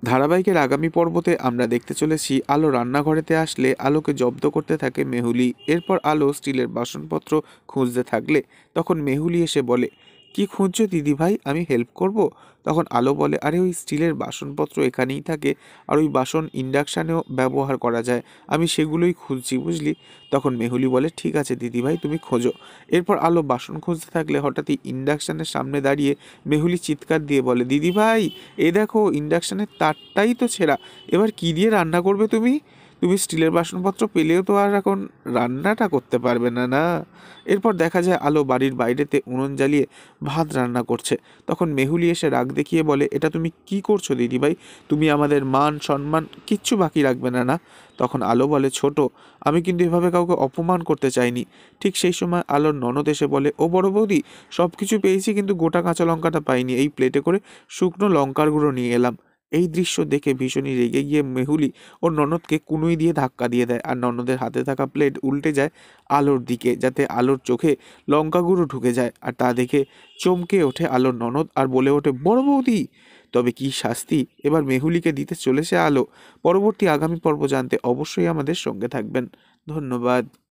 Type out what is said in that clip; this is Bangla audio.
ধারাবাহিকের আগামী পর্বতে আমরা দেখতে চলেছি আলো রান্নাঘরেতে আসলে আলোকে জব্দ করতে থাকে মেহুলি। এরপর আলো স্টিলের বাসনপত্র খুঁজতে থাকলে তখন মেহুলি এসে বলে, কি খুঁজছো দিদি ভাই, আমি হেল্প করব? তখন আলো বলে, আরে ওই স্টিলের বাসনপত্র এখানেই থাকে, আর ওই বাসন ইন্ডাকশানেও ব্যবহার করা যায়, আমি সেগুলোই খুঁজছি বুঝলি। তখন মেহুলি বলে, ঠিক আছে দিদি ভাই, তুমি খোঁজো। এরপর আলো বাসন খুঁজতে থাকলে হঠাৎই ইন্ডাকশানের সামনে দাঁড়িয়ে মেহুলি চিৎকার দিয়ে বলে, দিদি ভাই, এই দেখো ইন্ডাকশনের তারটাই তো ছেঁড়া, এবার কি দিয়ে রান্না করবে তুমি? তুমি স্টিলের বাসনপত্র পেলেও তো আর এখন রান্নাটা করতে পারবে না, না? এরপর দেখা যায় আলো বাড়ির বাইরেতে উনুন জ্বালিয়ে ভাত রান্না করছে। তখন মেহুলি এসে রাগ দেখিয়ে বলে, এটা তুমি কি করছো দিদিভাই? তুমি আমাদের মান সম্মান কিচ্ছু বাকি রাখবে না, না? তখন আলো বলে, ছোট, আমি কিন্তু এভাবে কাউকে অপমান করতে চাইনি। ঠিক সেই সময় আলোর ননদ এসে বলে, ও বড় বৌদি, সব কিছু পেয়েছি কিন্তু গোটা কাঁচা লঙ্কাটা পাইনি, এই প্লেটে করে শুকনো লঙ্কার গুঁড়ো নিয়ে এলাম। এই দৃশ্য দেখে ভীষণই রেগে গিয়ে মেহুলি ওর ননদকে কুনুই দিয়ে ধাক্কা দিয়ে দেয়, আর ননদের হাতে থাকা প্লেট উল্টে যায় আলোর দিকে, যাতে আলোর চোখে লঙ্কা গুঁড়ো ঢুকে যায়। আর তা দেখে চমকে ওঠে আলোর ননদ আর বলে ওঠে, বড় বৌদি! তবে কি শাস্তি এবার মেহুলিকে দিতে চলেছে আলো? পরবর্তী আগামী পর্ব জানতে অবশ্যই আমাদের সঙ্গে থাকবেন। ধন্যবাদ।